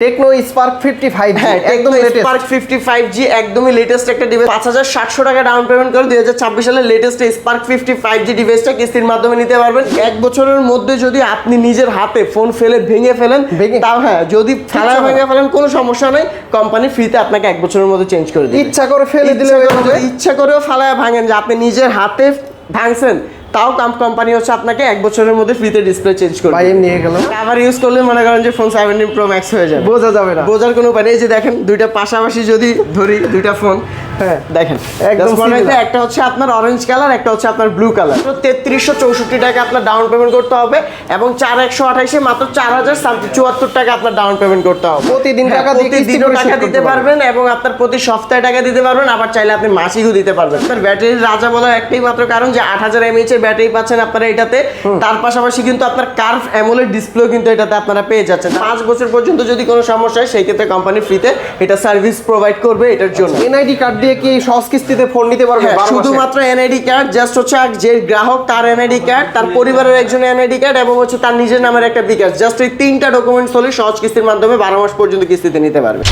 Tecno Spark 55 হ্যাঁ একদম spark 55G একদমই লেটেস্ট একটা ডিভাইস 5700 টাকা ডাউন পেমেন্ট করে 2026 সালের লেটেস্ট স্পার্ক 55G ডিভাইসটা কিস্তির মাধ্যমে নিতে পারবেন। এক বছরের মধ্যে যদি আপনি নিজের হাতে ফোন ফেলে ভেঙে ফেলেন তাও হ্যাঁ যদি ফালায় ভেঙে ফেলেন কোনো সমস্যা নেই, কোম্পানি ফ্রিতে আপনাকে এক বছরের মধ্যে চেঞ্জ করে দিবে। ইচ্ছা করে ফেলে দিলে ইচ্ছা করেও ফালায় ভাঙেন যে আপনি নিজের হাতে ভাঙছেন তাও কোম্পানি হচ্ছে আপনাকে এক বছরের মধ্যে ফ্রিতে ডিসপ্লে চেঞ্জ করবে। ভাই নিয়ে গেল আবার ইউজ করলে মনে করেন যে ফোন 17 Pro Max হয়ে যাবে, বোঝা যাবে না, বোঝার কোনো উপায় নেই। এই যে দেখেন দুইটা পাশাপাশি যদি ধরি দুইটা ফোন, হ্যাঁ দেখেন একদম একটা হচ্ছে আপনার অরেঞ্জ কালার, একটা হচ্ছে আপনার ব্লু কালার। তো 3364 টাকা আপনার ডাউন পেমেন্ট করতে হবে এবং 4128 মাত্র 4074 টাকা আপনার ডাউন পেমেন্ট করতে হবে। প্রতিদিন টাকা দিতে পারবেন এবং আপনার প্রতি সপ্তাহে টাকা দিতে পারবেন, আবার চাইলে আপনি মাসিকও দিতে পারবেন। আপনার ব্যাটারির রাজা বলার একটাই মাত্র কারণ যে 8000 mAh এর ব্যাটারি পাচ্ছেন আপনারা এটাতে, তার পাশাপাশি কিন্তু আপনার কার্ভ অ্যামোলেড ডিসপ্লে কিন্তু এটাতে আপনারা পেয়ে যাচ্ছেন। 5 বছর পর্যন্ত যদি কোনো সমস্যা হয় সেই ক্ষেত্রে কোম্পানি ফ্রিতে এটা সার্ভিস প্রোভাইড করবে এটার জন্য। এনআইডি কার্ড দিয়ে কি সহজ কিস্তিতে ফোন নিতে পারবে? শুধুমাত্র এনআইডি কার্ড, জাস্ট হচ্ছে যে গ্রাহক তার এনআইডি কার্ড, তার পরিবারের একজন এনআইডি কার্ড এবং হচ্ছে তার নিজের নামের একটা বিকাশ, জাস্ট এই 3টা ডকুমেন্টস হলে সহজ কিস্তির মাধ্যমে 12 মাস পর্যন্ত কিস্তিতে নিতে পারবে।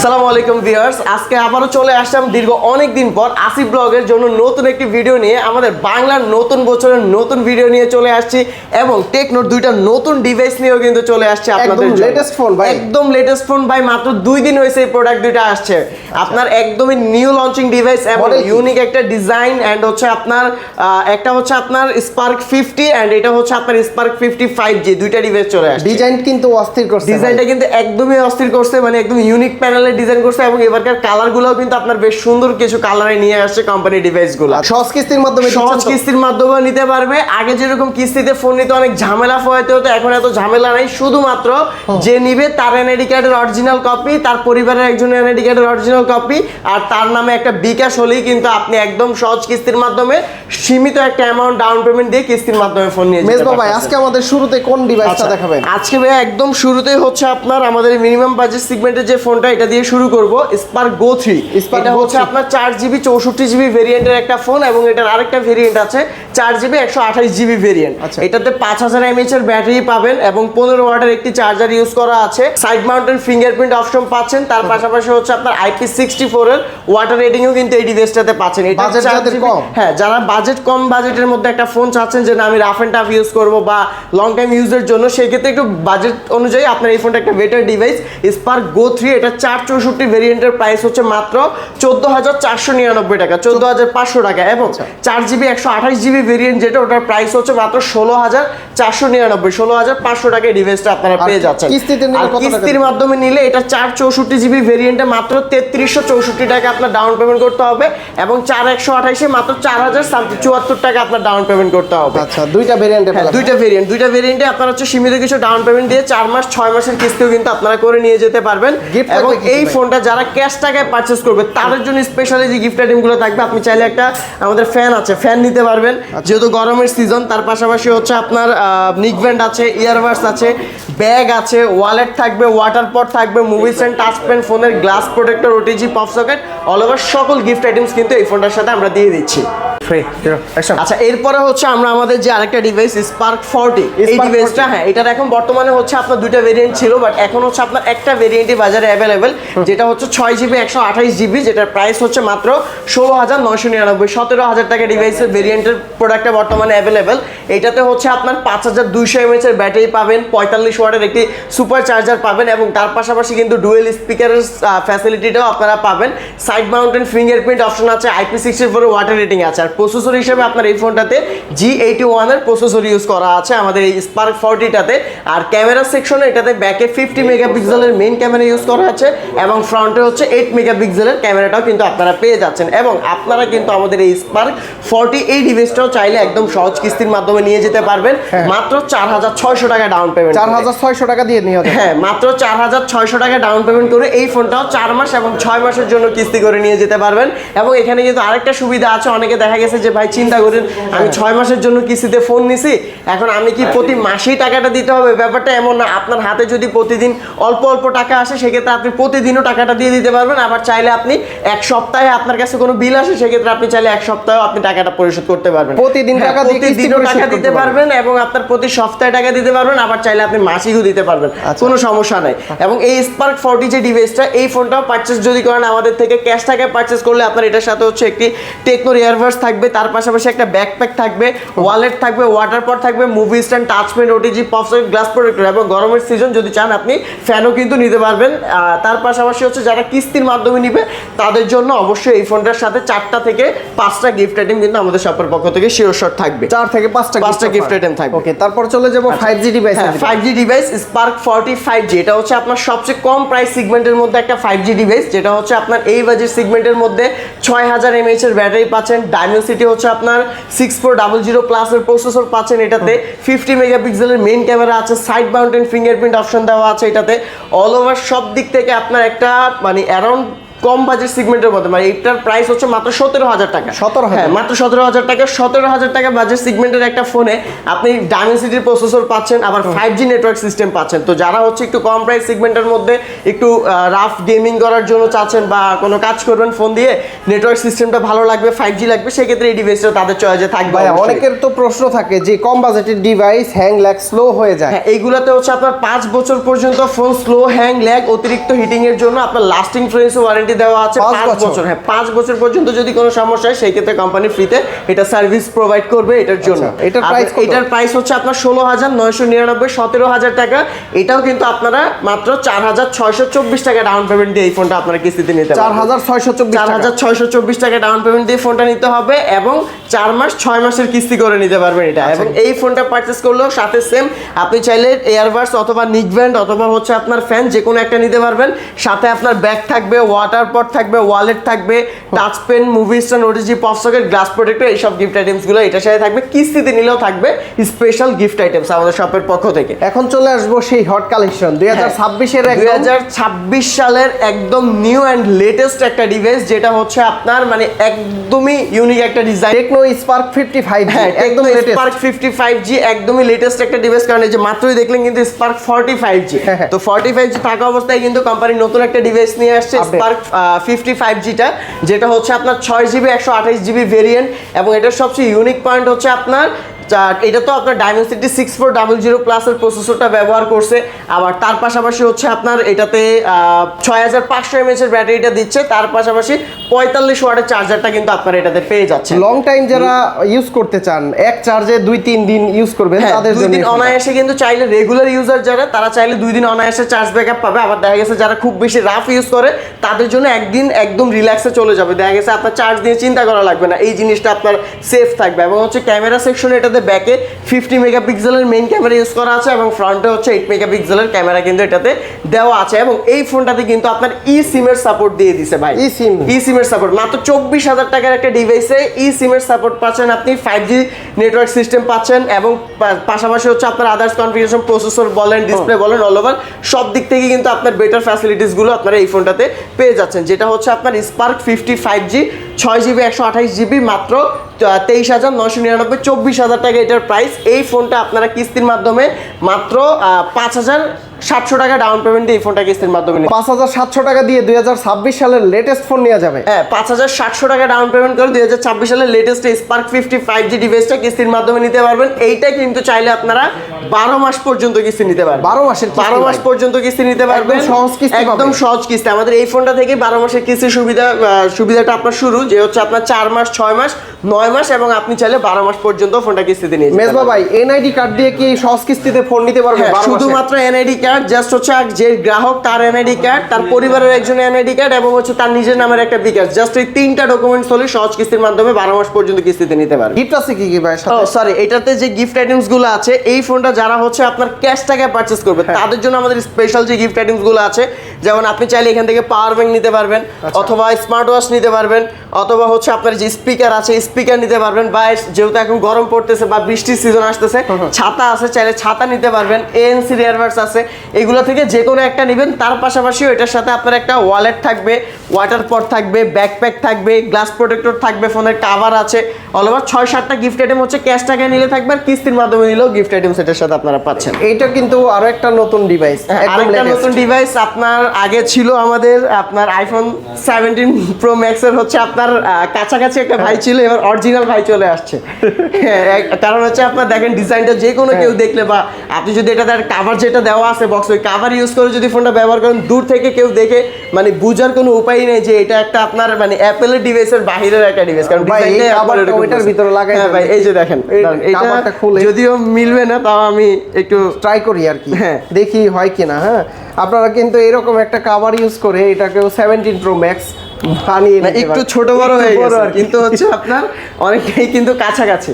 আসসালামু আলাইকুম ভিউয়ার্স, আজকে আবারও চলে আসলাম দীর্ঘ অনেক দিন পর আসিফ ব্লগের জন্য নতুন একটি ভিডিও নিয়ে। আমাদের বাংলার নতুন বছরের নতুন ভিডিও নিয়ে চলে আসছি এবং টেকনোর দুইটা নতুন ডিভাইস নিয়েও কিন্তু চলে আসছে আপনাদের জন্য। লেটেস্ট ফোন ভাই, একদম লেটেস্ট ফোন ভাই, মাত্র 2 দিন হয়েছে এই প্রোডাক্ট দুইটা আসছে। আপনার একদমই নিউ লঞ্চিং ডিভাইস এবং ইউনিক একটা ডিজাইন এন্ড হচ্ছে আপনার একটা হচ্ছে আপনার স্পার্ক 50 এন্ড এটা হচ্ছে আপনার স্পার্ক 55G, দুইটা ডিভাইস চলে আসছে। ডিজাইন কিন্তু অস্থির করছে, ডিজাইনটা কিন্তু একদমই অস্থির করছে, মানে একদম ইউনিক প্যানেল ডিজাইন করছে এবং এবারকার কালারগুলোও কিন্তু আপনার বেশ সুন্দর কিছু কালারে নিয়ে আসছে কোম্পানি ডিভাইসগুলো। সহজ কিস্তির মাধ্যমে নিতে পারবে। আগে যেরকম কিস্তিতে ফোন নিতে অনেক ঝামেলা পোহাইতে হতো, এখন এত ঝামেলা নাই। শুধুমাত্র যে নিবে তার এনআইডি কার্ডের অরিজিনাল কপি, তার পরিবারের একজন এনআইডি কার্ডের অরিজিনাল কপি আর তার নামে একটা বিকাশ হলেই কিন্তু আপনি একদম সহজ কিস্তির মাধ্যমে সীমিত একটা অ্যামাউন্ট ডাউন পেমেন্ট দিয়ে কিস্তির মাধ্যমে ফোন নিয়ে যেতে পারবেন। ভাই আজকে আমাদের শুরুতে কোন ডিভাইসটা দেখাবেন? আজকে ভাই একদম শুরুতেই হচ্ছে আপনার আমাদের মিনিমাম বাজেট সেগমেন্টের যে ফোনটা, এটা দিয়ে শুরু করব। স্পার্ক গো 3, এটা হচ্ছে আপনার 4GB 64GB ভেরিয়েন্টের একটা ফোন এবং এটার আরেকটা ভেরিয়েন্ট আছে 4GB 128GB ভেরিয়েন্ট। এটাতে 5000 mAh এর ব্যাটারি পাবেন এবং 15 ওয়াটের একটি চার্জার ইউজ করা আছে। সাইড মাউন্টেড ফিঙ্গারপ্রিন্ট অপশন পাচ্ছেন, তার পাশাপাশি হচ্ছে আপনার IP64 এর ওয়াটার রেটিংও কিন্তু এই ডিভাইসটাতে পাচ্ছেন। এটা হ্যাঁ, যারা বাজেট কম বাজেটের মধ্যে একটা ফোন চাচ্ছেন যে না আমি রাফ এন্ড টাফ ইউজ করব বা লং টাইম ইউজের জন্য, সেই ক্ষেত্রে একটু বাজেট অনুযায়ী আপনার এই ফোনটা একটা বেটার ডিভাইস। স্পার্ক গো 3 এটা 464 ভেরিয়েন্টের প্রাইস হচ্ছে মাত্র 14499 টাকা, 14500 টাকা এবং 4GB 128GB ভেরিয়েন্ট যেটা ওটার প্রাইস হচ্ছে মাত্র 16499, 16500 টাকায় ডিভাইসটা আপনারা পেয়ে যাচ্ছেন। কিস্তির মাধ্যমে নিলে এটা 464GB ভেরিয়েন্টে মাত্র 3364 টাকা আপনার ডাউন পেমেন্ট করতে হবে এবং 4128 মাত্র 4074 টাকা আপনার ডাউন পেমেন্ট করতে হবে। আচ্ছা, দুইটা ভেরিয়েন্টে আপনারা হচ্ছে সীমিত কিছু ডাউন পেমেন্ট দিয়ে 4 মাস 6 মাসের কিস্তিও কিন্তু আপনারা করে নিয়ে যেতে পারবেন। এবং এই ফোনটা যারা ক্যাশ টাকায় পারচেজ করবে তাদের জন্য স্পেশালি যে গিফট আইটেমগুলো থাকবে, আপনি চাইলে একটা আমাদের ফ্যান আছে, ফ্যান নিতে পারবেন যেহেতু গরমের সিজন। তার পাশাপাশি হচ্ছে আপনার নিকব্যান্ড আছে, ইয়ারবাডস আছে, ব্যাগ আছে, ওয়ালেট থাকবে, ওয়াটার পট থাকবে, মুভি স্ট্যান্ড, টাচ পেন, ফোনের glass protector, OTG, pop socket, all over সকল গিফট আইটেমস কিন্তু এই ফোনটার সাথে আমরা দিয়ে দিচ্ছি। আচ্ছা, এরপরে হচ্ছে আমরা আমাদের যে আরেকটা ডিভাইস স্পার্ক 40, এই ডিভাইসটা হ্যাঁ এটার এখন বর্তমানে হচ্ছে আপনার দুইটা ভেরিয়েন্ট ছিল, বাট এখন হচ্ছে আপনার একটা ভেরিয়েন্টই বাজারে অ্যাভেলেবেল, যেটা হচ্ছে 6GB 128GB, যেটার প্রাইস হচ্ছে মাত্র 16999, 17000 টাকা ডিভাইসের ভেরিয়েন্টের প্রোডাক্টটা বর্তমানে অ্যাভেলেবেল। এটাতে হচ্ছে আপনার 5200 mAh এর ব্যাটারি পাবেন, 45 ওয়াটের একটি সুপার চার্জার পাবেন এবং তার পাশাপাশি কিন্তু ডুয়েল স্পিকারের ফ্যাসিলিটিটাও আপনারা পাবেন। সাইড মাউন্টেড ফিঙ্গারপ্রিন্ট অপশন আছে, IP64 ওয়াটার রেটিং আছে। আর প্রসেসর হিসেবে আপনার এই ফোনটাতে G81 এর প্রসেসর ইউজ করা আছে আমাদের এই স্পার্ক 40টাতে। আর ক্যামেরা সেকশনে এটাতে ব্যাকে 50 মেগাপিক্সেলের মেইন ক্যামেরা ইউজ করা আছে এবং ফ্রন্টে হচ্ছে 8 মেগাপিক্সেলের ক্যামেরাটাও কিন্তু আপনারা পেয়ে যাচ্ছেন। এবং আপনারা কিন্তু আমাদের এই স্পার্ক 40 এই ডিভাইসটাও চাইলে একদম সহজ কিস্তির মাধ্যমে নিয়ে যেতে পারবেন মাত্র 4600 টাকা ডাউন পেমেন্ট, 4600 টাকা দিয়ে নিয়ে হবে। হ্যাঁ, মাত্র 4600 টাকা ডাউন পেমেন্ট করে এই ফোনটাও 4 মাস এবং 6 মাসের জন্য কিস্তি করে নিয়ে যেতে পারবেন। এবং এখানে কিন্তু আরেকটা সুবিধা আছে, অনেকে দেখা গেছে যে ভাই চিন্তা করেন আমি 6 মাসের জন্য কিস্তিতে ফোন নিছি, এখন আমি কি প্রতি মাসেই টাকাটা দিতে হবে? ব্যাপারটা এমন না, আপনার হাতে যদি প্রতিদিন অল্প অল্প টাকা আসে সেক্ষেত্রে আপনি প্রতিদিনও টাকাটা দিয়ে দিতে পারবেন। আবার চাইলে আপনি এক সপ্তাহে আপনার কাছে কোনো বিল আসে সেক্ষেত্রে আপনি চাইলে এক সপ্তাহেও আপনি টাকা টাকাটা পরিশোধ করতে পারবেন। প্রতিদিন টাকা দিয়ে কিস্তি প্রতিদিনও পরিশোধ টাকা করতে দিতে পারবেন এবং আপনার প্রতি সপ্তাহে টাকা দিতে পারবেন, আবার চাইলে আপনি মাসিকও দিতে পারবেন, কোনো সমস্যা নাই। এবং এই স্পার্ক 40 যে ডিভাইসটা, এই ফোনটাও পারচেজ যদি করেন আমাদের থেকে, ক্যাশ টাকায় পারচেজ করলে আপনার এটার সাথে হচ্ছে একটি টেকনো ইয়ারবাডস থাকবে, তার পাশাপাশি একটা ব্যাকপ্যাক থাকবে, ওয়ালেট থাকবে, ওয়াটার পট থাকবে, movie stand, touch pen, OTG, pop socket, glass protector এবং গরমের সিজন যদি চান আপনি ফ্যানও কিন্তু নিতে পারবেন। তার পাশাপাশি হচ্ছে যারা কিস্তির মাধ্যমে নিবে তাদের জন্য অবশ্যই এই ফোনটার সাথে 4টা থেকে 5টা গিফট আইটেম কিন্তু আমাদের শপের পক্ষ থেকে শিওর শট থাকবে। 4 থেকে 5টা গিফট আইটেম থাকবে। ওকে, তারপর চলে যাব 5G device. 5G device spark 40 5G, এটা হচ্ছে আপনার সবচেয়ে কম প্রাইস সেগমেন্টের মধ্যে একটা 5G ডিভাইস, যেটা হচ্ছে আপনার এই বাজেট সেগমেন্টের মধ্যে 6000 mAh এর ব্যাটারি পাচ্ছেন, ডায়মেনসিটি হচ্ছে আপনার 6400 প্লাস এর প্রসেসর পাচ্ছেন, এটাতে 50 মেগাপিক্সেলের মেইন ক্যামেরা আছে, সাইড মাউন্টেন ফিঙ্গারপ্রিন্ট অপশন দেওয়া আছে এটাতে। অল ওভার সব দিক থেকে আপনার একটা মানে অ্যারাউন্ড কম বাজেট সেগমেন্টের মধ্যে, মানে এটার প্রাইস হচ্ছে মাত্র 17000 টাকা। 17000? হ্যাঁ, মাত্র 17000 টাকা। 17000 টাকা বাজেট সেগমেন্টের একটা ফোনে আপনি ডায়মেনসিটির প্রসেসর পাচ্ছেন, আবার 5G নেটওয়ার্ক সিস্টেম পাচ্ছেন। তো যারা হচ্ছে একটু কম প্রাইস সেগমেন্টের মধ্যে একটু রাফ গেমিং করার জন্য চাচ্ছেন বা কোনো কাজ করবেন ফোন দিয়ে, নেটওয়ার্ক সিস্টেমটা ভালো লাগবে, 5G লাগবে, সেক্ষেত্রে এই ডিভাইসটা তাদের চয়েসে থাকবে। ভাই অনেকের তো প্রশ্ন থাকে যে কম বাজেটের ডিভাইস হ্যাং ল্যাগ স্লো হয়ে যায়। হ্যাঁ, এইগুলাতে হচ্ছে আপনার 5 বছর পর্যন্ত ফোন স্লো হ্যাং ল্যাগ অতিরিক্ত হিটিং এর জন্য আপনার লাস্টিং ফ্রেন্স ওয়ারেন্টি দেওয়া আছে 5 বছর। হ্যাঁ, 5 বছর পর্যন্ত যদি কোনো সমস্যা হয় সেই ক্ষেত্রে কোম্পানি ফ্রিতে এটা সার্ভিস প্রোভাইড করবে এটার জন্য। এটার প্রাইস কত? এটার প্রাইস হচ্ছে আপনার 16999, 17000 টাকা। এটাও কিন্তু আপনারা মাত্র 4624 টাকা ডাউন পেমেন্ট দিয়ে এই ফোনটা আপনারা কিস্তিতে নিতে পারবেন। 4624 টাকা ডাউন পেমেন্ট দিয়ে ফোনটা নিতে হবে এবং 4 মাস 6 মাসের কিস্তি করে নিতে পারবেন এটা। এবং এই ফোনটা পারচেজ করলেও সাথে সেম আপনি চাইলে এয়ারবাডস অথবা নিকব্যান্ড অথবা হচ্ছে আপনার ফ্যান যে কোনো একটা নিতে পারবেন, সাথে আপনার ব্যাগ থাকবে, ওয়াটার পট থাকবে, ওয়ালেট থাকবে, touch pen, movie stand, OTG, pop socket, glass protector, এইসব গিফট আইটেমস গুলো এটার সাথে থাকবে। কিস্তিতে নিলেও থাকবে স্পেশাল গিফট আইটেমস আমাদের শপের পক্ষ থেকে। এখন চলে আসবো সেই হট কালেকশন 2026 এর 2026 সালের একদম নিউ অ্যান্ড লেটেস্ট একটা ডিভাইস, যেটা হচ্ছে আপনার মানে একদমই ইউনিক একটা ডিজাইন, টেকনো স্পার্ক 55G। হ্যাঁ, একদম লেটেস্ট স্পার্ক 55G একদমই লেটেস্ট একটা ডিভাইস, কারণ এই যে মাত্রই দেখলেন কিন্তু স্পার্ক 45G। তো 45G থাকা অবস্থায় কিন্তু কোম্পানি নতুন একটা ডিভাইস নিয়ে আসছে স্পার্ক 55G-টা, যেটা হচ্ছে আপনার 6GB 128GB ভেরিয়েন্ট। এবং এটার সবচেয়ে ইউনিক পয়েন্ট হচ্ছে আপনার এটা তো আপনার ডায়মেনসিটি 6400 প্লাস এর প্রসেসরটা ব্যবহার করছে, আবার তার পাশাপাশি হচ্ছে আপনার এটাতে 6500 mAh এর ব্যাটারিটা দিচ্ছে, তার পাশাপাশি 45 ওয়াটের চার্জারটা কিন্তু আপনারা এটাতে পেয়ে যাচ্ছেন। লং টাইম যারা ইউজ করতে চান, এক চার্জে 2-3 দিন ইউজ করবেন তাদের জন্য 2 দিন অনায়াসে কিন্তু চাইলে রেগুলার ইউজার যারা তারা চাইলে 2 দিন অনায়াসে চার্জ ব্যাকআপ পাবে। আবার দেখা গেছে যারা খুব বেশি রাফ ইউজ করে তাদের জন্য একদিন একদম রিল্যাক্সে চলে যাবে, দেখা গেছে আপনার চার্জ দিয়ে চিন্তা করা লাগবে না, এই জিনিসটা আপনার সেফ থাকবে। এবং হচ্ছে ক্যামেরা সেকশনে এটাতে ব্যাকে 50 মেগাপিক্সেলের মেইন ক্যামেরা ইউজ করা আছে এবং ফ্রন্টে হচ্ছে 8 মেগাপিক্সেলের ক্যামেরা কিন্তু এটাতে দেওয়া আছে। এবং এই ফোনটাতে কিন্তু আপনার ই সিমের সাপোর্ট দিয়ে দিছে ভাই, ই সিমের সাপোর্ট। মাত্র 24000 টাকার একটা ডিভাইসে ই সিমের সাপোর্ট পাচ্ছেন আপনি, 5G নেটওয়ার্ক সিস্টেম পাচ্ছেন এবং পাশাপাশি হচ্ছে আপনার আদার্স কনফিগারেশন, প্রসেসর বলেন, ডিসপ্লে বলেন, অল ওভার সব দিক থেকে কিন্তু আপনার বেটার ফ্যাসিলিটিস গুলো আপনারা এই ফোনটাতে পেয়ে যাচ্ছেন, যেটা হচ্ছে আপনার স্পার্ক 55G 6GB 128GB মাত্র 23999, 24000 টাকা এটার প্রাইস। এই ফোনটা আপনারা কিস্তির মাধ্যমে মাত্র 5700 টাকা ডাউন পেমেন্ট দিয়ে এই ফোনটা কিস্তির মাধ্যমে 5700 টাকা দিয়ে 2026 সালের লেটেস্ট ফোন নেওয়া যাবে। হ্যাঁ, 5700 টাকা ডাউন পেমেন্ট করে 2026 সালের লেটেস্ট স্পার্ক 55G ডিভাইসটা কিস্তির মাধ্যমে নিতে পারবেন। এইটা কিন্তু চাইলে আপনারা 12 মাস পর্যন্ত কিস্তি নিতে পারবেন। 12 মাস পর্যন্ত কিস্তি নিতে পারবেন, সহজ কিস্তি, একদম সহজ কিস্তি। আমাদের এই ফোনটা থেকে 12 মাসের কিস্তির সুবিধাটা আপনার শুরু, যে হচ্ছে আপনার 4 মাস, 6 মাস, 9 মাস এবং আপনি চাইলে 12 মাস পর্যন্ত ফোনটা কিস্তিতে নিয়ে যেতে মেজবা ভাই, এনআইডি কার্ড দিয়ে কি সহজ কিস্তিতে ফোন নিতে পারবে? শুধুমাত্র এনআইডি কার্ড, জাস্ট হচ্ছে যে গ্রাহক তার এনআইডি কার্ড, তার পরিবারের একজন এনআইডি কার্ড এবং হচ্ছে তার নিজের নামের একটা বিকাশ, জাস্ট এই 3টা ডকুমেন্টস হলে সহজ কিস্তির মাধ্যমে 12 মাস পর্যন্ত কিস্তিতে নিতে পারবে। গিফট আছে কি কি ভাই সাথে? সরি, এটাতে যে গিফট আইটেমস গুলো আছে, এই ফোনটা যারা হচ্ছে আপনার ক্যাশ টাকায় পারচেজ করবে তাদের জন্য আমাদের স্পেশাল যে গিফট আইটেমস গুলো আছে, যেমন আপনি চাইলে এখান থেকে পাওয়ার ব্যাংক নিতে পারবেন, অথবা স্মার্ট ওয়াচ নিতে পারবেন, অথবা হচ্ছে আপনার যে স্পিকার আছে স্পিকার নিতে পারবেন, বা যেহেতু এখন গরম পড়তেছে বা বৃষ্টির সিজন আসতেছে ছাতা আছে, চাইলে ছাতা নিতে পারবেন, ANC ইয়ারবাডস আছে, এগুলো থেকে যে কোনো একটা নেবেন। তার পাশাপাশিও এটার সাথে আপনার একটা ওয়ালেট থাকবে, ওয়াটার পট থাকবে, ব্যাকপ্যাক থাকবে, গ্লাস প্রোটেক্টর থাকবে, ফোনের কভার আছে, অল ওভার 6-7টা গিফট আইটেম হচ্ছে ক্যাশ টাকায় নিলে থাকবে, আর কিস্তির মাধ্যমে নিলেও গিফট আইটেম সেটার সাথে আপনারা পাচ্ছেন। এইটা কিন্তু আরো একটা নতুন ডিভাইস, আরেকটা নতুন ডিভাইস আপনার আপনার আগে ছিল আমাদের আপনার আইফোন 17 প্রো ম্যাক্স এর হচ্ছে আপনার কাছাকাছি একটা ভাই ছিল, এবার অরিজিনাল ভাই চলে আসছে। হ্যাঁ, কারণ হচ্ছে আপনার দেখেন ডিজাইনটা যে কোনো কেউ দেখলে বা আপনি যদি এটা তার কাভার যেটা দেওয়া আছে বক্স, ওই কাভার ইউজ করে যদি ফোনটা ব্যবহার করেন, দূর থেকে কেউ দেখে মানে বুঝার কোনো উপায় নেই যে এটা একটা আপনার মানে অ্যাপেলের ডিভাইসের বাহিরের একটা ডিভাইস, কারণ ডিজাইনটা আবার ওইটার ভিতরে লাগাই। হ্যাঁ ভাই, এই যে দেখেন কাভারটা খুলে, যদিও মিলবে না তাও আমি একটু ট্রাই করি আর কি, হ্যাঁ দেখি হয় কিনা। হ্যাঁ, আপনারা কিন্তু এরকম একটা কাভার ইউজ করে এটাকেও 17 প্রো ম্যাক্স বানিয়ে নিতে পারেন। একটু ছোট বড় হয়ে গেছে কিন্তু হচ্ছে আপনার অনেকটাই কিন্তু কাছাকাছি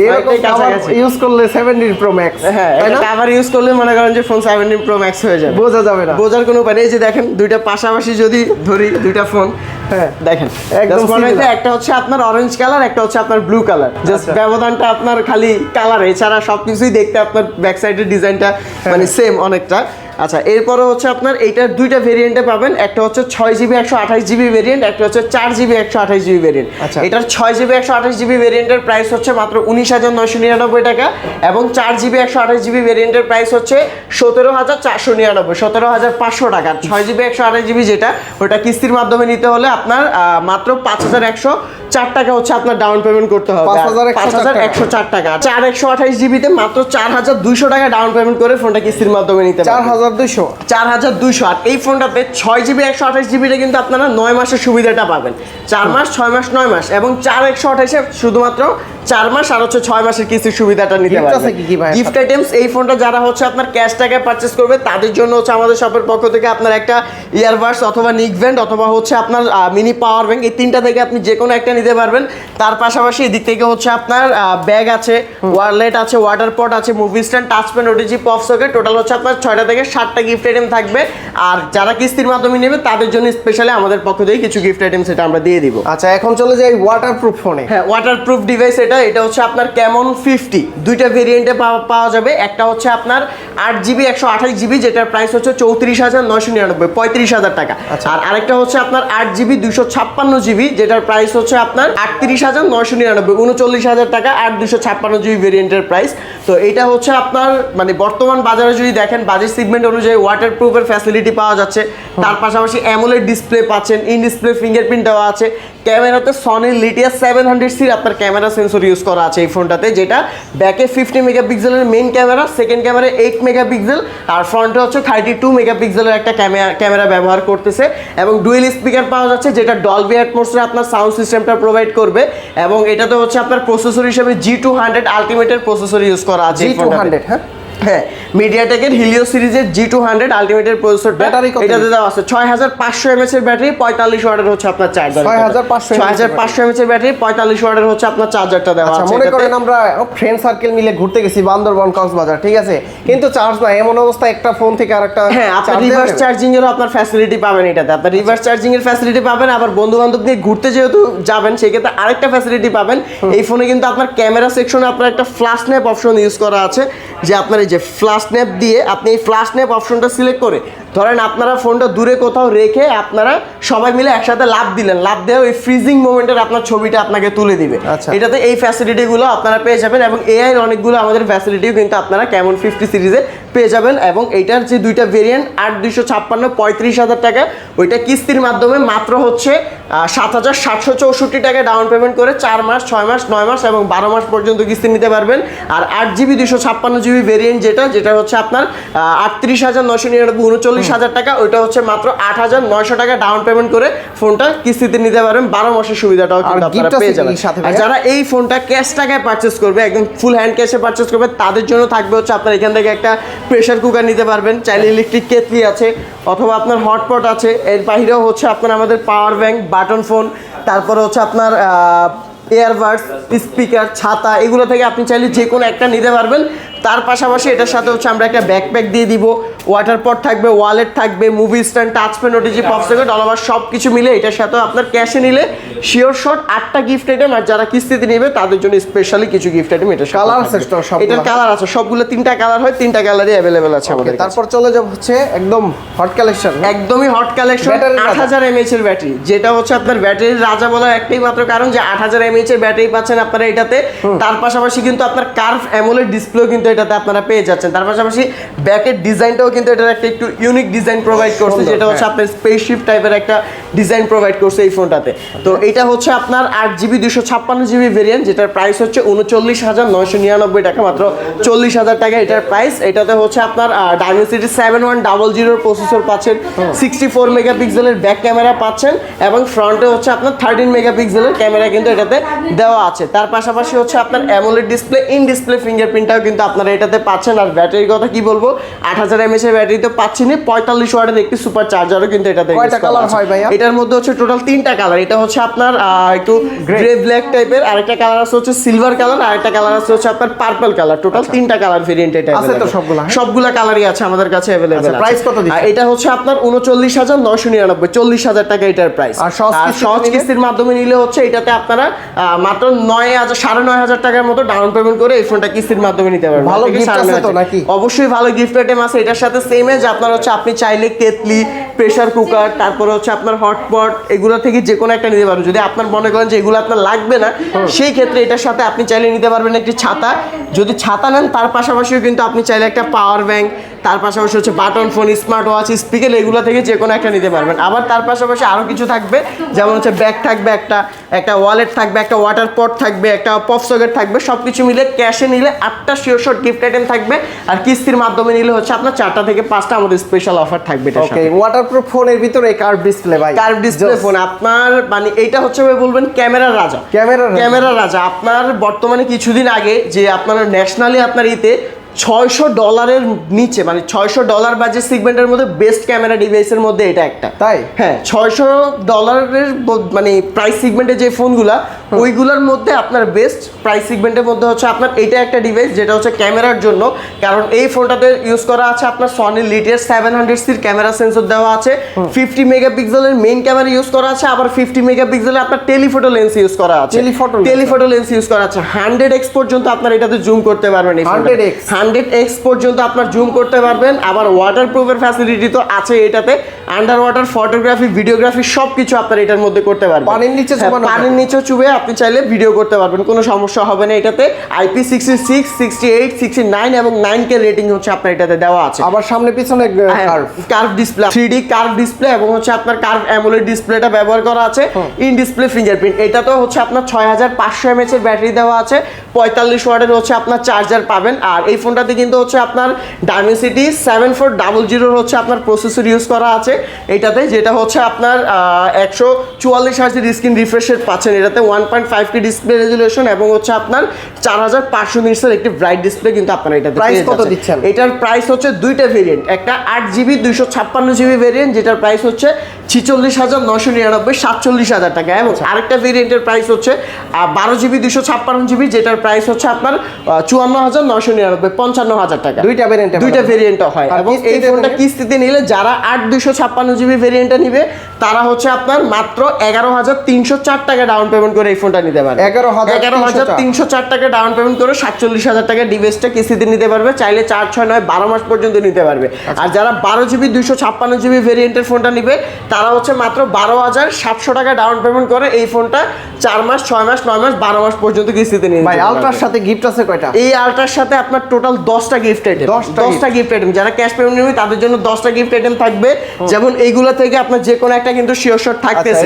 এরকম কাভার ইউজ করলে 17 প্রো ম্যাক্স, হ্যাঁ এটা কাভার ইউজ করলে মনে করেন যে ফোন 17 প্রো ম্যাক্স হয়ে যাবে, বোঝা যাবে না, বোঝার কোনো উপায় নেই। এই যে দেখেন দুইটা পাশাপাশি যদি ধরি দুইটা ফোন, হ্যাঁ দেখেন একদম একটা হচ্ছে আপনার অরেঞ্জ কালার, একটা হচ্ছে আপনার ব্লু কালার, জাস্ট ব্যবধানটা আপনার খালি কালার, এছাড়া সবকিছুই দেখতে আপনার ব্যাক সাইডের ডিজাইনটা মানে সেম অনেকটা। আচ্ছা, এরপরে হচ্ছে আপনার এইটার দুইটা ভেরিয়েন্টে পাবেন, একটা হচ্ছে 6GB 128GB ভেরিয়েন্ট, একটা হচ্ছে 4GB 128GB ভেরিয়েন্ট। এটার 6GB 128GB ভেরিয়েন্টের প্রাইস হচ্ছে মাত্র 19,999 টাকা, এবং 4GB 128GB ভেরিয়েন্টের প্রাইস হচ্ছে 17,499, 17,500 টাকা। 6GB 128GB যেটা, ওটা কিস্তির মাধ্যমে নিতে হলে আপনার মাত্র 5,104 টাকা হচ্ছে আপনার ডাউন পেমেন্ট করতে হবে, 5,104 টাকা। 4/128GB তে মাত্র 4,200 টাকা ডাউন পেমেন্ট করে ফোনটা কিস্তির মাধ্যমে নিতে পারবেন, 4,200। আর এই ফোনটাতে 6GB 128GB টা কিন্তু আপনারা 9 মাসের সুবিধাটা পাবেন, 4 মাস 6 মাস 9 মাস, এবং 4/128 শুধুমাত্র 4 মাস আর হচ্ছে 6 মাসের কিস্তির সুবিধাটা নিতে পারবেন। গিফট আইটেমস, এই ফোনটা যারা হচ্ছে আপনার ক্যাশ টাকায় পারচেজ করবে তাদের জন্য হচ্ছে আমাদের শপের পক্ষ থেকে আপনার একটা ইয়ারবাডস অথবা নিক ব্যান্ড অথবা হচ্ছে আপনার মিনি পাওয়ার ব্যাংক, এই তিনটা থেকে আপনি যে কোনো একটা নিতে পারবেন। তার পাশাপাশি এদিক থেকে হচ্ছে আপনার ব্যাগ আছে, ওয়ালেট আছে, ওয়াটার পট আছে, movie stand, touch pen, OTG, pop socket, total হচ্ছে আপনার 6টা থেকে 7টা গিফট আইটেম থাকবে। আর যারা কিস্তির মাধ্যমে নেবে তাদের জন্য স্পেশালি আমাদের পক্ষ থেকে কিছু গিফট আইটেম সেটা আমরা দিয়ে দিব। আচ্ছা, এখন চলে যাই ওয়াটারপ্রুফ ফোনে। হ্যাঁ, ওয়াটারপ্রুফ ডিভাইস এটা হচ্ছে আপনার ক্যামন 50, দুইটা ভেরিয়েন্টে পাওয়া যাবে। একটা হচ্ছে আপনার 8GB 128GB যেটার প্রাইস হচ্ছে 34,999, 35,000 টাকা। আর আরেকটা হচ্ছে আপনার 8GB 256GB যেটার প্রাইস হচ্ছে আপনার 38,999, 39,000 টাকা। 256GB ভেরিয়েন্টের প্রাইস। তো এটা হচ্ছে আপনার মানে বর্তমান বাজারে যদি দেখেন বাজেট সেগমেন্ট অনুযায়ী ওয়াটারপ্রুফের ফ্যাসিলিটি পাওয়া যাচ্ছে, তার পাশাপাশি অ্যামোলেড ডিসপ্লে পাচ্ছেন, ইন ডিসপ্লে ফিঙ্গারপ্রিন্ট দেওয়া আছে, ক্যামেরাতে সনি লিটিয়া 700C আপনার ক্যামেরা সেন্সর ইউজ করা আছে এই ফোনটাতে, যেটা ব্যাকে 50 মেগাপিক্সেলের main camera, second camera 8 megapixel, আর ফ্রন্টে হচ্ছে 32 মেগাপিক্সেলের একটা ক্যামেরা ব্যবহার করতেছে, এবং ডুয়েল স্পিকার পাওয়া যাচ্ছে যেটা ডলবি অ্যাটমসে আপনার সাউন্ড সিস্টেমটা প্রোভাইড করবে। এবং এটাতে হচ্ছে আপনার প্রসেসর হিসেবে G200 আলটিমেটের প্রসেসর ইউজ করা আছে। G200, হ্যাঁ, মিডিয়াটেকের হিলিও সিরিজের G200 আলটিমেটের প্রসেসর, ব্যাটারি এটাতে দেওয়া আছে 6500 mAh এর ব্যাটারি, 45 ওয়াটের হচ্ছে আপনার চার্জার, 6500 mAh এর ব্যাটারি, 45 ওয়াটের হচ্ছে আপনার চার্জারটা দেওয়া আছে। মনে করেন আমরা ফ্রেন্ড সার্কেল মিলে ঘুরতে গেছি বান্দরবান, কক্সবাজার, ঠিক আছে, কিন্তু চার্জ নাই, এমন অবস্থা একটা ফোন থেকে আরেকটা, হ্যাঁ আপনি রিভার্স চার্জিং এরও আপনার ফ্যাসিলিটি পাবেন, এটাতে আপনার রিভার্স চার্জিং এর ফ্যাসিলিটি পাবেন। আবার বন্ধু বান্ধব নিয়ে ঘুরতে যেহেতু যাবেন সেক্ষেত্রে আরেকটা ফ্যাসিলিটি পাবেন, এই ফোনে কিন্তু আপনার ক্যামেরা সেকশনে আপনার একটা ফ্ল্যাশ ন্যাপ অপশন ইউজ করা আছে, যে আপনার এই যে ফ্ল্যাশ ন্যাপ দিয়ে আপনি এই ফ্ল্যাশ ন্যাপ অপশনটা সিলেক্ট করে ধরেন আপনারা ফোনটা দূরে কোথাও রেখে আপনারা সবাই মিলে একসাথে লাভ দিলেন, লাভ দেওয়া ওই ফ্রিজিং মোমেন্টের আপনার ছবিটা আপনাকে তুলে দিবে। এটাতে এই ফ্যাসিলিটিগুলো আপনারা পেয়ে যাবেন, এবং এআই এর অনেকগুলো আমাদের ফ্যাসিলিটিও কিন্তু আপনারা ক্যামন 50 সিরিজে পেয়ে যাবেন। এবং এইটার যে দুইটা ভেরিয়েন্ট 8,256, 35,000 টাকা, ওইটা কিস্তির মাধ্যমে মাত্র হচ্ছে 7,764 টাকা ডাউন পেমেন্ট করে 4 মাস 6 মাস 9 মাস এবং 12 মাস পর্যন্ত কিস্তি নিতে পারবেন। আর 8GB 256GB ভেরিয়েন্ট যেটা হচ্ছে আপনার 38,999, 39,000 টাকা, ওইটা হচ্ছে মাত্র 8,900 টাকা ডাউন পেমেন্ট করে ফোনটা কিস্তিতে নিতে পারবেন, 12 মাসের সুবিধাটাও কিন্তু আপনারা পেয়ে যাবেন। আর যারা এই ফোনটা ক্যাশ টাকায় পারচেজ করবে, একদম ফুল হ্যান্ড ক্যাশে পারচেজ করবে, তাদের জন্য থাকবে হচ্ছে আপনার এখান থেকে একটা প্রেসার কুকার নিতে পারবেন, চাইলে ইলেকট্রিক কেটলি আছে অথবা আপনার হটপট আছে, এর বাইরেও হচ্ছে আপনার আমাদের পাওয়ার ব্যাংক, বাটন ফোন, তারপরে হচ্ছে আপনার এয়ারবাডস, স্পিকার, ছাতা, এগুলো থেকে আপনি চাইলে যে কোনো একটা নিতে পারবেন। তার পাশাপাশি এটার সাথে হচ্ছে আমরা একটা ব্যাকপ্যাক দিয়ে দিব, ওয়াটার পট থাকবে, ওয়ালেট থাকবে, movie stand, touch pen, OTG, pop socket, all over সব কিছু মিলে এটার সাথেও আপনার ক্যাশে নিলে শিওর শট 8টা গিফট আইটেম। আর যারা কিস্তিতে নেবে তাদের জন্য স্পেশালি কিছু গিফট আইটেম, এটা কালার আছে, এটার কালার আছে সবগুলো 3টা কালার হয়, 3টা কালারই অ্যাভেলেবেল আছে আমাদের। তারপর চলে যাব হচ্ছে একদম হট কালেকশন, একদমই হট কালেকশন, 8000 mAh এর ব্যাটারি, যেটা হচ্ছে আপনার ব্যাটারির রাজা বলার একটাই মাত্র কারণ যে 8000 mAh এর ব্যাটারি পাচ্ছেন আপনারা এটাতে। তার পাশাপাশি কিন্তু আপনার কার্ভ অ্যামোলেড ডিসপ্লে কিন্তু এটাতে আপনারা পেয়ে যাচ্ছেন। তার পাশাপাশি ব্যাকের ডিজাইনটাও কিন্তু এটার একটা একটু ইউনিক ডিজাইন প্রোভাইড করছে, যেটা হচ্ছে আপনার স্পেসশিপ টাইপের একটা ডিজাইন প্রোভাইড করছে এই ফোনটাতে। তো এটা হচ্ছে আপনার 8GB 256GB ভেরিয়েন্ট, যেটার প্রাইস হচ্ছে 39,999 টাকা, মাত্র 40,000 টাকা এটার প্রাইস। এটাতে হচ্ছে আপনার Dimensity 7100 প্রসেসর পাচ্ছেন, 64 মেগাপিক্সেলের ব্যাক ক্যামেরা পাচ্ছেন এবং ফ্রন্টে হচ্ছে আপনার 13 মেগাপিক্সেলের ক্যামেরা কিন্তু এটাতে দেওয়া আছে। তার পাশাপাশি হচ্ছে আপনার অ্যামোলেড ডিসপ্লে, ইন ডিসপ্লে ফিঙ্গারপ্রিন্টটাও কিন্তু আপনারা এটাতে পাচ্ছেন। আর ব্যাটারির কথা কি বলবো, 8000 mAh এর ব্যাটারি তো পাচ্ছেন, 45 ওয়াটের একটি সুপার চার্জারও কিন্তু এটাতে। কয়টা কালার হয় ভাইয়া? এটার মধ্যে হচ্ছে টোটাল 3টা কালার। এটা হচ্ছে আপনার একটু গ্রে ব্ল্যাক টাইপের, আরেকটা কালার আছে হচ্ছে সিলভার কালার, আরেকটা কালার আছে হচ্ছে আপনার পার্পল কালার। টোটাল 3টা কালার ভেরিয়েন্ট এটা আছে তো সবগুলা কালারই আছে আমাদের কাছে अवेलेबल আছে। প্রাইস কত দিচ্ছেন? এটা হচ্ছে আপনার 39,999, 40,000 টাকা এটার প্রাইস। আর সহজ কিস্তির মাধ্যমে নিলে হচ্ছে এটাতে আপনারা মাত্র 9,500 টাকার মতো ডাউন পেমেন্ট করে এই ফোনটা কিস্তির মাধ্যমে নিতে পারবেন। ভালো গিফট আছে তো নাকি? অবশ্যই ভালো গিফট আইটেম আছে এটার সাথে। সেম এজ আপনার হচ্ছে আপনি চাইলে কেতলি, প্রেসার কুকার, তারপরে হচ্ছে আপনার হটপট, এগুলো থেকে যে কোনো একটা নিতে পারবেন। যদি আপনার মনে করেন যে এগুলো আপনার লাগবে না, সেই ক্ষেত্রে এটার সাথে আপনি চাইলে নিতে পারবেন একটি ছাতা। যদি ছাতা নেন তার পাশাপাশিও কিন্তু আপনি চাইলে একটা পাওয়ার ব্যাংক, তার পাশাপাশি হচ্ছে button phone, smart watch, speaker, এগুলো থেকে যে কোনো একটা নিতে পারবেন। আবার তার পাশাপাশি আরও কিছু থাকবে, যেমন হচ্ছে ব্যাগ থাকবে, একটা ওয়ালেট থাকবে, একটা ওয়াটার পট থাকবে, একটা পপ সকেট থাকবে। সব কিছু মিলে ক্যাশে নিলে 8টা শিওর শট গিফট আইটেম থাকবে, আর কিস্তির মাধ্যমে নিলে হচ্ছে আপনার 4টা থেকে 5টা আমাদের স্পেশাল অফার থাকবে। ওকে, ওয়াটারপ্রুফ ফোনের ভিতরে কার্ভ ডিসপ্লে ভাই, কার্ভ ডিসপ্লে ফোন আপনার মানে এইটা হচ্ছে ভাই বলবেন ক্যামেরার রাজা, ক্যামেরার রাজা। আপনার বর্তমানে কিছুদিন আগে যে আপনার ন্যাশনালি আপনার ইতে $600 নিচে, মানে $600 বাজেট সেগমেন্টের মধ্যে বেস্ট ক্যামেরা ডিভাইসের মধ্যে এটা একটা। তাই হ্যাঁ, $600 মানে প্রাইস সেগমেন্টে যে ফোনগুলা, ওইগুলোর মধ্যে আপনার বেস্ট প্রাইস সেগমেন্টের মধ্যে হচ্ছে আপনার এটা একটা ডিভাইস, যেটা হচ্ছে ক্যামেরার জন্য। কারণ এই ফোনটাতে ইউজ করা আছে আপনার সনি লিটিয়ার 700 ক্যামেরা সেন্সর দেওয়া আছে, 50 মেগাপিক্সেলের মেইন ক্যামেরা ইউজ করা আছে, আবার 50 মেগাপিক্সেলের আপনার টেলিফটো লেন্স ইউজ করা আছে, টেলিফটো লেন্স ইউজ করা আছে। 100x পর্যন্ত আপনার এটাতে জুম করতে পারবেন। 100x পর্যন্ত আপনার জুম করতে পারবেন। আবার ওয়াটারপ্রুফের ফ্যাসিলিটি তো আছে এটাতে, আন্ডার ওয়াটার ফটোগ্রাফি, ভিডিওগ্রাফি সবকিছু আপনার এটার মধ্যে করতে পারবেন। পানির নিচে চুবে আপনি চাইলে ভিডিও করতে পারবেন, কোনো সমস্যা হবে না। এটাতে IP66, 68, 69 এবং 9K রেটিং হচ্ছে আপনার এটাতে দেওয়া আছে। আবার সামনে পিছনে curve display, 3D curve display এবং হচ্ছে আপনার কার্ভ অ্যামোলেড ডিসপ্লেটা ব্যবহার করা আছে, ইন ডিসপ্লে ফিঙ্গারপ্রিন্ট। এটাতেও হচ্ছে আপনার 6500 mAh এর ব্যাটারি দেওয়া আছে, 45 ওয়াটের হচ্ছে আপনার চার্জার পাবেন। আর এই ফোনটাতে কিন্তু হচ্ছে আপনার Dimensity 7400 হচ্ছে আপনার প্রসেসর ইউজ করা আছে এটাতে, যেটা হচ্ছে আপনার 144 হার্জ স্ক্রিন রিফ্রেশ রেট পাচ্ছেন এটাতে, 1.5K ডিসপ্লে রেজুলেশন এবং হচ্ছে আপনার 4500 নিটসের একটি ব্রাইট ডিসপ্লে কিন্তু আপনারা এটাতে প্রাইস কত দিচ্ছেন? এটার প্রাইস হচ্ছে দুইটা ভেরিয়েন্ট, একটা 8GB 256GB ভেরিয়েন্ট, যেটার প্রাইস হচ্ছে 46,999, 47,000 টাকা, এবং আরেকটা ভেরিয়েন্টের প্রাইস হচ্ছে 12GB 256GB, যেটার প্রাইস হচ্ছে আপনার 54,999, 55,000 টাকা। দুইটা ভেরিয়েন্ট হয়। এবং এই ফোনটা কিস্তিতে নিলে যারা 8/256GB ভেরিয়েন্টটা নিবে, তারা হচ্ছে আপনার মাত্র 11,304 টাকা ডাউন পেমেন্ট করে এই ফোনটা নিতে পারবে। 11,304 টাকা ডাউন পেমেন্ট করে 47,000 টাকা ডিভাইসটা কিস্তিতে নিতে পারবে। চাইলে 4, 6, 9, 12 মাস পর্যন্ত নিতে পারবে। আর যারা 12GB 256GB ভেরিয়েন্টের ফোনটা নিবে, তারা হচ্ছে মাত্র 12,700 টাকা ডাউন পেমেন্ট করে এই ফোনটা 4 মাস, 6 মাস, 9 মাস, 12 মাস পর্যন্ত কিস্তিতে নিতে পারবে। ভাই আলট্রার সাথে গিফট আছে কয়টা? এই আলট্রার সাথে আপনার টোটাল 10টা গিফট আইটেম, 10টা গিফট আইটেম। যারা ক্যাশ পেমেন্ট নেবে তাদের জন্য 10টা গিফট আইটেম থাকবে। যেমন এইগুলো থেকে আপনার যে কোনো একটা কিন্তু শিওর শট থাকতেছে।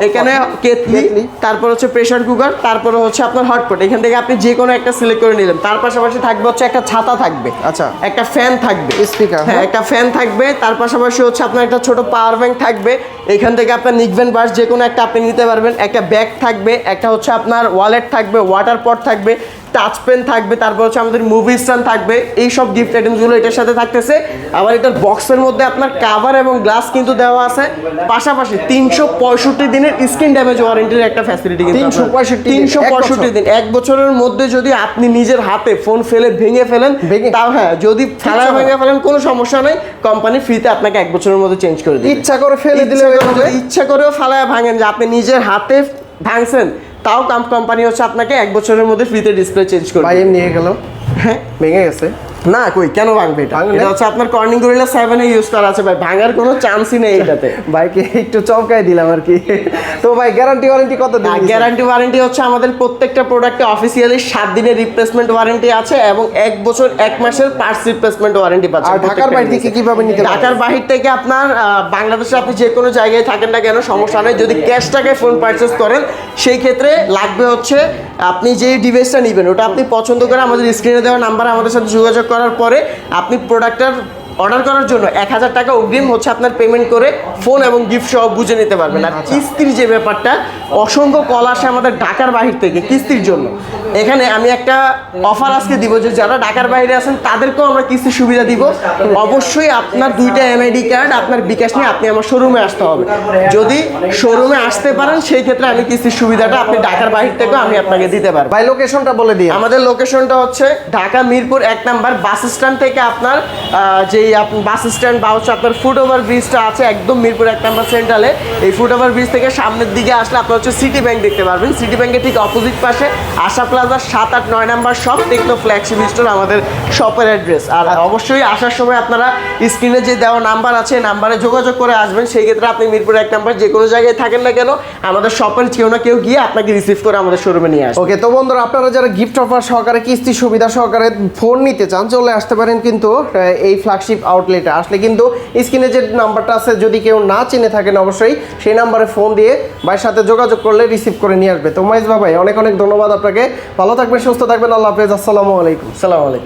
এখানে কেতলি, তারপর হচ্ছে প্রেসার কুকার, তারপরে হচ্ছে আপনার হটপট। এখান থেকে আপনি যে কোনো একটা সিলেক্ট করে নিলেন। তার পাশাপাশি থাকবে হচ্ছে একটা ছাতা থাকবে, আচ্ছা, একটা ফ্যান থাকবে, স্পিকার, হ্যাঁ, একটা ফ্যান থাকবে। তার পাশাপাশি হচ্ছে আপনার একটা ছোট পাওয়ার ব্যাংক থাকবে। এখান থেকে আপনার নিকবেন বাস যে কোনো একটা আপনি নিতে পারবেন। একটা ব্যাগ থাকবে, একটা হচ্ছে আপনার ওয়ালেট থাকবে, ওয়াটার পট থাকবে, টাচ পেন থাকবে, তারপর হচ্ছে আমাদের মুভি স্ট্যান্ড থাকবে। এই সব গিফট আইটেমসগুলো এটার সাথে থাকতেছে। আবার এটার বক্সের মধ্যে আপনার কাভার এবং গ্লাস কিন্তু দেওয়া আছে। পাশাপাশি 365 দিনের স্ক্রিন ড্যামেজ ওয়ারেন্টির একটা ফ্যাসিলিটি কিন্তু 365 দিন। 1 বছরের মধ্যে যদি আপনি নিজের হাতে ফোন ফেলে ভেঙে ফেলেন, তাও হ্যাঁ, যদি ফেলা ভেঙে ফেলেন কোনো সমস্যা নেই, কোম্পানি ফ্রিতে আপনাকে 1 বছরের মধ্যে চেঞ্জ করে দিবে। ইচ্ছা করে ফেলে দিলে, ইচ্ছা করেও ফালায় ভাঙেন, যে আপনি নিজের হাতে ভাঙছেন, তাও কোম্পানি হচ্ছে আপনাকে 1 বছরের মধ্যে ফ্রিতে ডিসপ্লে চেঞ্জ করে। ভাই নিয়ে গেল, হ্যাঁ, ভেঙে গেছে, না কই কেন ভাঙবে এটা? ভাঙবে না? এটা হচ্ছে আপনার কর্নিং গরিলা 7 এ ইউজ করা আছে ভাই, ভাঙার কোনো চান্সই নেই এটাতে। বাইকে একটু চমকাই দিলাম আর কি। তো ভাই গ্যারান্টি ওয়ারেন্টি কত দিন? গ্যারান্টি ওয়ারেন্টি হচ্ছে আমাদের প্রত্যেকটা প্রোডাক্টে অফিসিয়ালি 7 দিনের রিপ্লেসমেন্ট ওয়ারেন্টি আছে এবং 1 বছর 1 মাসের পার্টস রিপ্লেসমেন্ট ওয়ারেন্টি পাচ্ছেন। আর ঢাকার বাইরে থেকে কিভাবে নিতে পারবেন? ঢাকার বাহির থেকে আপনার বাংলাদেশে আপনি যে কোনো জায়গায় থাকেন না কেন সমস্যা নেই, যদি ক্যাশ টাকায় ফোন পারচেজ করেন সেই ক্ষেত্রে লাগবে হচ্ছে আপনি যে ডিভাইসটা নেবেন ওটা আপনি পছন্দ করে আমাদের স্ক্রিনে দেওয়া নাম্বারে আমাদের সাথে যোগাযোগ করার পরে আপনি প্রোডাক্টটার অর্ডার করার জন্য 1000 টাকা অগ্রিম হচ্ছে আপনার পেমেন্ট করে ফোন এবং গিফট সহ বুঝে নিতে পারবেন। আর কিস্তির যে ব্যাপারটা, অসংখ্য কল আসে আমাদের ঢাকার বাহির থেকে কিস্তির জন্য। এখানে আমি একটা অফার আজকে দিব যে যারা ঢাকার বাইরে আছেন তাদেরকেও আমরা কিস্তির সুবিধা দিব। অবশ্যই আপনার 2টা এমআইডি কার্ড আপনার বিকাশ নিয়ে আপনি আমার শোরুমে আসতে হবে। যদি শোরুমে আসতে পারেন সেই ক্ষেত্রে আমি কিস্তির সুবিধাটা আপনি ঢাকার বাহির থেকেও আমি আপনাকে দিতে পারবো। ভাই লোকেশনটা বলে দিই। আমাদের লোকেশনটা হচ্ছে Dhaka Mirpur 1 number bus stand থেকে আপনার যেই বাস স্ট্যান্ড বা হচ্ছে আপনার ফুট ওভার ব্রিজটা আছে একদম মিরপুর 1 নাম্বার সেন্ট্রালে। এই ফুট ওভার ব্রিজ থেকে সামনের দিকে আসলে আপনার হচ্ছে সিটি ব্যাংক দেখতে পারবেন। সিটি ব্যাংকের ঠিক অপোজিট পাশে Asha plaza 7, 8, 9 number shop, Tecno flagship store আমাদের শপের অ্যাড্রেস। আর অবশ্যই আসার সময় আপনারা স্ক্রিনে যে দেওয়া নাম্বার আছে নাম্বারে যোগাযোগ করে আসবেন। সেই ক্ষেত্রে আপনি মিরপুর 1 নাম্বার যে কোনো জায়গায় থাকেন না কেন আমাদের শপের কেউ না কেউ গিয়ে আপনাকে রিসিভ করে আমাদের শোরুমে নিয়ে আসবে। ওকে, তো বন্ধুরা আপনারা যারা গিফট অফার সহকারে কিস্তি সুবিধা সহকারে ফোন নিতে চান চলে আসতে পারেন কিন্তু এই ফ্ল্যাগশিপ আউটলেটে আসলে কিন্তু স্ক্রিনে যে নাম্বারটা আছে যদি কেউ না চিনে থাকেন অবশ্যই সেই নাম্বারে ফোন দিয়ে ভাইয়ের সাথে যোগাযোগ করলে রিসিভ করে নিয়ে আসবে। তো মাইজ ভাই অনেক অনেক ধন্যবাদ আপনাকে, ভালো থাকবেন সুস্থ থাকবেন, আল্লাহ হাফেজ, আসসালামু আলাইকুম। আসসালামু আলাইকুম।